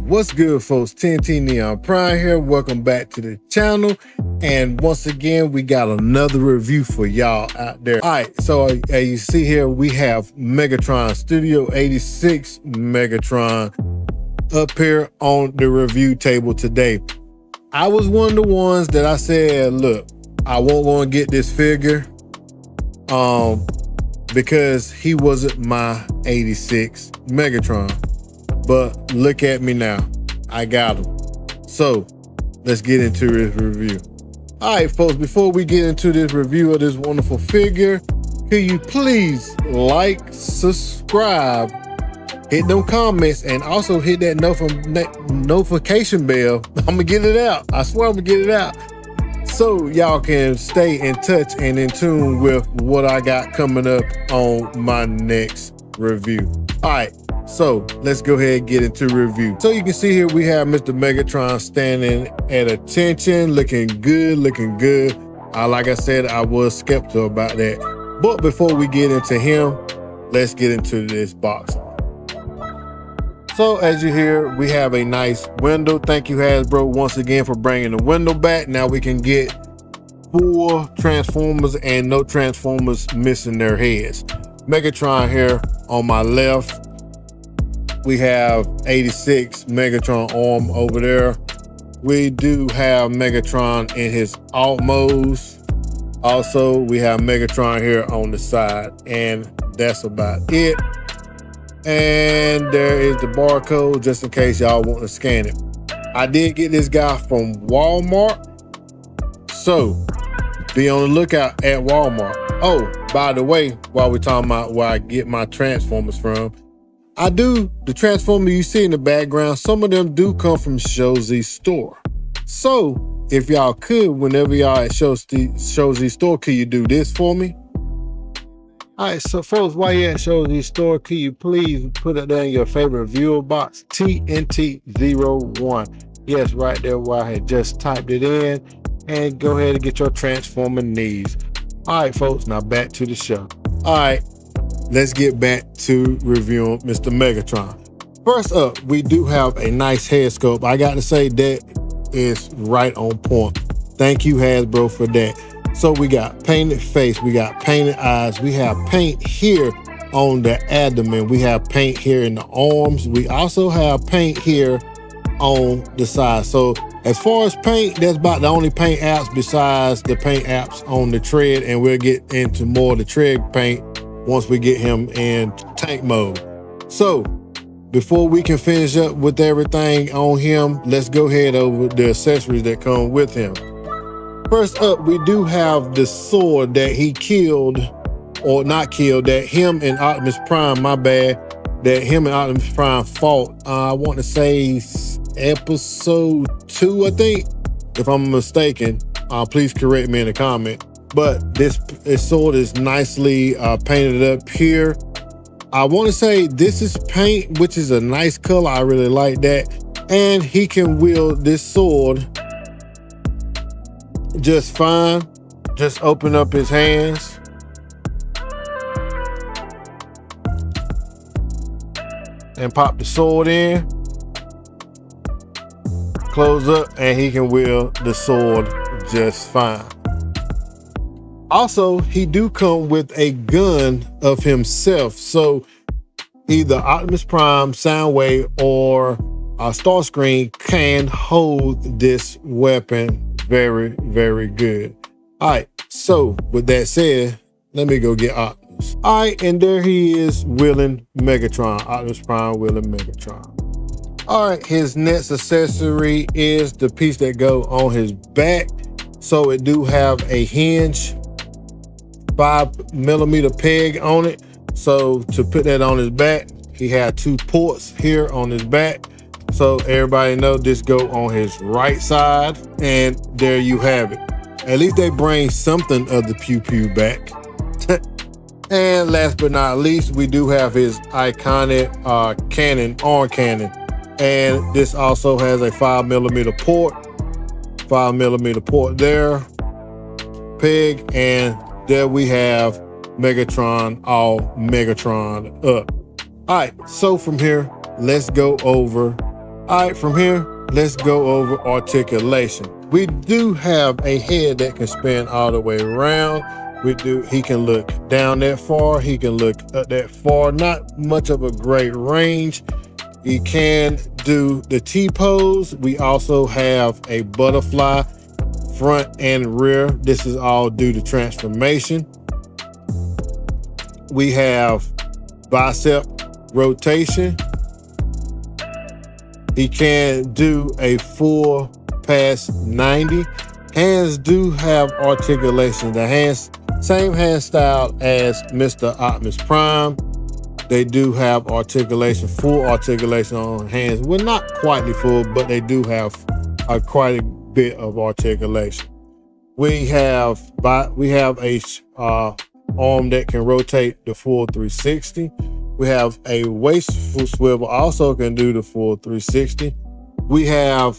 What's good, folks? TnTNeonPrime here. Welcome back to the channel. And once again, we got another review for y'all out there. All right, so as you see here, we have Megatron Studio 86 Megatron up here on the review table today. I was one of the ones that I said, look, I won't want to get this figure because he wasn't my 86 Megatron. But look at me now, I got him. So let's get into this review. All right, folks, before we get into this review of this wonderful figure, can you please like, subscribe, hit them comments, and also hit that notification bell. I'm gonna get it out. I swear I'm gonna get it out. So y'all can stay in touch and in tune with what I got coming up on my next review. All right. So let's go ahead and get into review. So you can see here we have Mr. Megatron standing at attention, looking good. Like I said, I was skeptical about that. But before we get into him, let's get into this box. So as you hear, we have a nice window. Thank you, Hasbro, once again for bringing the window back. Now we can get full Transformers and no Transformers missing their heads. Megatron here on my left. We have 86 Megatron arm over there. We do have Megatron in his alt modes. Also, we have Megatron here on the side, and that's about it. And there is the barcode, just in case y'all want to scan it. I did get this guy from Walmart, so be on the lookout at Walmart. Oh, by the way, while we're talking about where I get my Transformers from, the Transformer you see in the background, some of them do come from Shozy store. So if y'all could, whenever y'all at Shozy store, could you do this for me? All right, so folks, while you're at Shozy store, could you please put it there in your favorite viewer box, TnT01. Yes, right there where I had just typed it in, and go ahead and get your Transformer needs. All right, folks, now back to the show. All right. Let's get back to reviewing Mr. Megatron. First up, we do have a nice head sculpt. I got to say that is right on point. Thank you, Hasbro, for that. So we got painted face, we got painted eyes, we have paint here on the abdomen, we have paint here in the arms, we also have paint here on the side. So as far as paint, that's about the only paint apps besides the paint apps on the tread, and we'll get into more of the tread paint once we get him in tank mode. So before we can finish up with everything on him, let's go ahead over the accessories that come with him. First up, we do have the sword that he killed, or not killed, that him and Optimus Prime, my bad, that him and Optimus Prime fought. I want to say episode 2, I think, if I'm mistaken. Please correct me in the comment. But this sword is nicely painted up here. I want to say this is paint, which is a nice color. I really like that. And he can wield this sword just fine. Just open up his hands. And pop the sword in. Close up, and he can wield the sword just fine. Also, he do come with a gun of himself. So either Optimus Prime, Soundwave, or Starscream can hold this weapon very, very good. All right, so with that said, let me go get Optimus. All right, and there he is wielding Megatron, Optimus Prime wielding Megatron. All right, his next accessory is the piece that go on his back. So it do have a hinge, 5mm peg on it. So to put that on his back, he had 2 ports here on his back. So everybody know this go on his right side, and there you have it. At least they bring something of the pew pew back. And last but not least, we do have his iconic arm cannon. And this also has a 5mm port, 5mm port there, peg, and there we have Megatron, all Megatron up. All right, so from here, let's go over All right, from here, let's go over articulation. We do have a head that can spin all the way around. He can look down that far, he can look up that far, not much of a great range. He can do the T-pose. We also have a butterfly front and rear. This is all due to transformation. We have bicep rotation. He can do a full past 90. Hands do have articulation. The hands, same hand style as Mr. Optimus Prime. They do have articulation, full articulation on hands. Well, not quite full, but they do have quite a bit of articulation. We have a arm that can rotate the full 360. We have a wasteful swivel, also can do the full 360. We have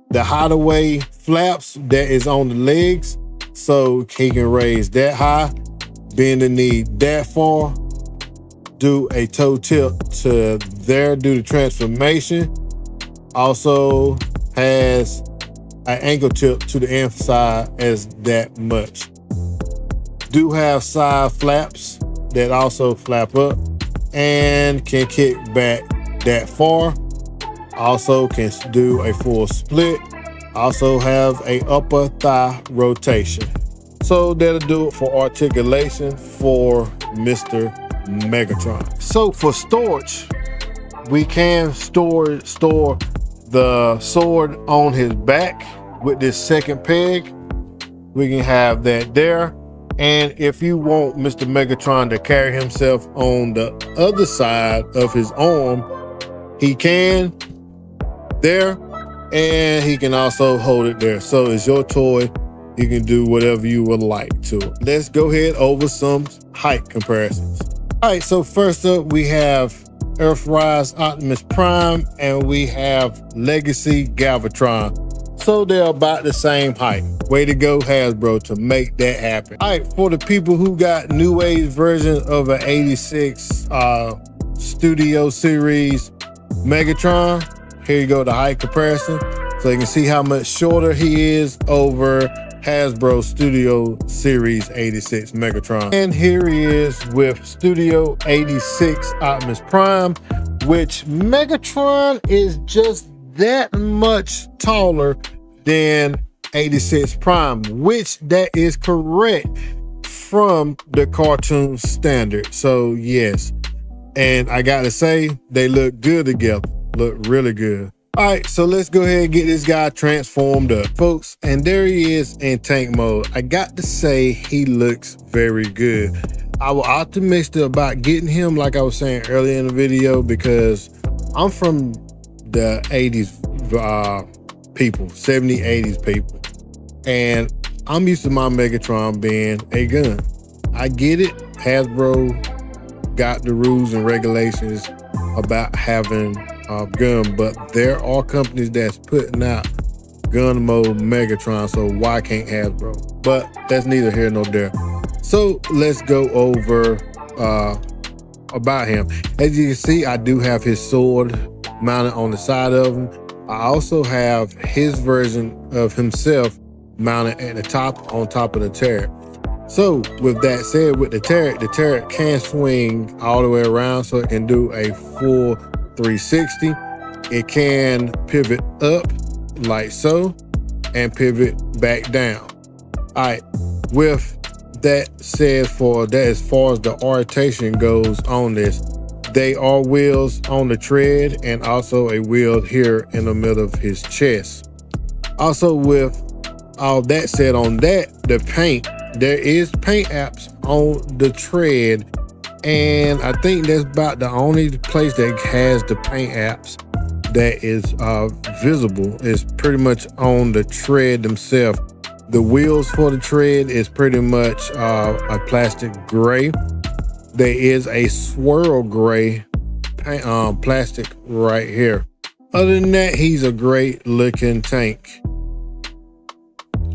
the hideaway flaps that is on the legs, so he can raise that high, bend the knee that far, do a toe tip to there, do the transformation. Also has an ankle tip to the inside as that much. Do have side flaps that also flap up and can kick back that far. Also can do a full split. Also have a upper thigh rotation. So that'll do it for articulation for Mr. Megatron. So for storage, we can store the sword on his back with this second peg. We can have that there. And if you want Mr. Megatron to carry himself on the other side of his arm, he can there, and he can also hold it there. So it's your toy. You can do whatever you would like to it. Let's go ahead over some height comparisons. All right, so first up we have Earthrise Optimus Prime and we have Legacy Galvatron. So they're about the same height. Way to go, Hasbro, to make that happen. All right, for the people who got new age version of an 86 Studio Series Megatron, here you go, the height comparison. So you can see how much shorter he is over Hasbro Studio Series 86 Megatron. And here he is with Studio 86 Optimus Prime, which Megatron is just that much taller than 86 Prime, which that is correct from the cartoon standard. So yes, and I gotta say, they look good together, look really good. All right, so let's go ahead and get this guy transformed up, folks. And there he is in tank mode. I got to say, he looks very good. I was optimistic about getting him, like I was saying earlier in the video, because I'm from the 80s people, 70s, 80s people. And I'm used to my Megatron being a gun. I get it, Hasbro got the rules and regulations about having gun, but there are companies that's putting out gun mode Megatron, so why can't Hasbro? But that's neither here nor there. So let's go over about him. As you can see, I do have his sword mounted on the side of him. I also have his version of himself mounted at the top, on top of the turret. So with that said, with the turret can swing all the way around, so it can do a full 360. It can pivot up like so and pivot back down. All right, with that said, for that, as far as the orientation goes on this, they are wheels on the tread and also a wheel here in the middle of his chest. Also, with all that said on that, the paint, there is paint apps on the tread, and I think that's about the only place that has the paint apps that is visible. Is pretty much on the tread themselves. The wheels for the tread is pretty much a plastic gray. There is a swirl gray paint, plastic right here. Other than that, he's a great looking tank.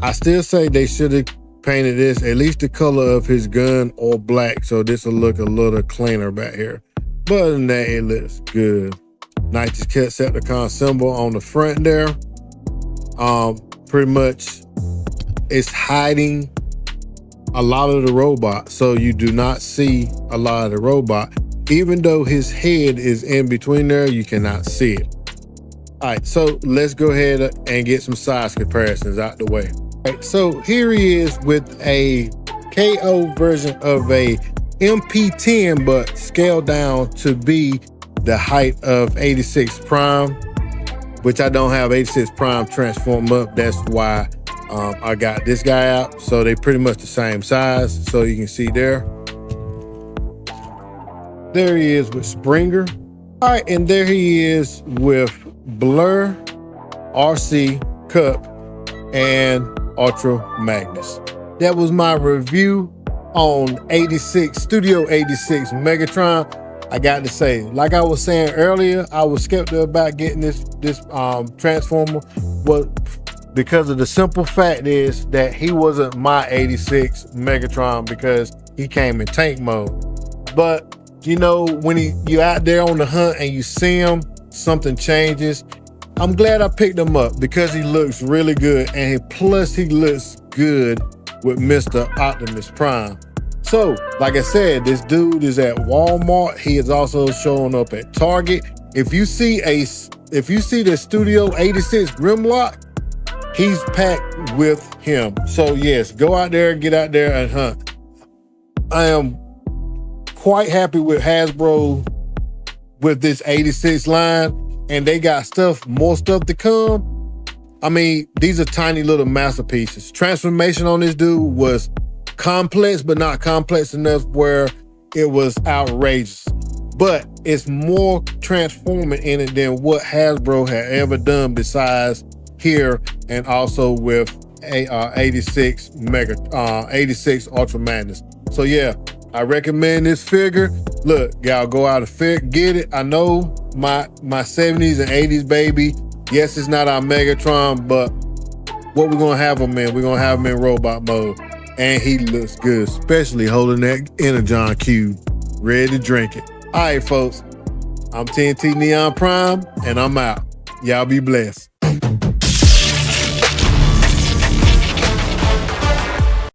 I still say they should have painted this, at least the color of his gun, or black, so this will look a little cleaner back here. But other than that, it looks good. Nice Decepticon symbol on the front there. Pretty much it's hiding a lot of the robot, so you do not see a lot of the robot. Even though his head is in between there, you cannot see it. All right, so let's go ahead and get some size comparisons out the way. All right, so here he is with a KO version of a MP10, but scaled down to be the height of 86 Prime, which I don't have 86 Prime transform up. That's why I got this guy out. So they pretty much the same size. So you can see there. There he is with Springer. All right, and there he is with Blur, RC, Cup, and Ultra Magnus. That was my review on Studio 86 Megatron. I got to say, like I was saying earlier, I was skeptical about getting this Transformer, but because of the simple fact is that he wasn't my 86 Megatron because he came in tank mode. But you know, when you out there on the hunt and you see him, something changes. I'm glad I picked him up because he looks really good, and plus he looks good with Mr. Optimus Prime. So, like I said, this dude is at Walmart. He is also showing up at Target. If you see the Studio 86 Grimlock, he's packed with him. So yes, go out there, get out there and hunt. I am quite happy with Hasbro with this 86 line, and they got more stuff to come. I mean, these are tiny little masterpieces. Transformation on this dude was complex, but not complex enough where it was outrageous. But it's more transforming in it than what Hasbro had ever done besides here, and also with 86 Ultra Magnus. So yeah, I recommend this figure. Look, y'all go out and get it. I know my 70s and 80s baby. Yes, it's not our Megatron, but what we're gonna have him in? We're gonna have him in robot mode. And he looks good, especially holding that Energon cube, ready to drink it. All right, folks, I'm TnTNeonPrime, and I'm out. Y'all be blessed.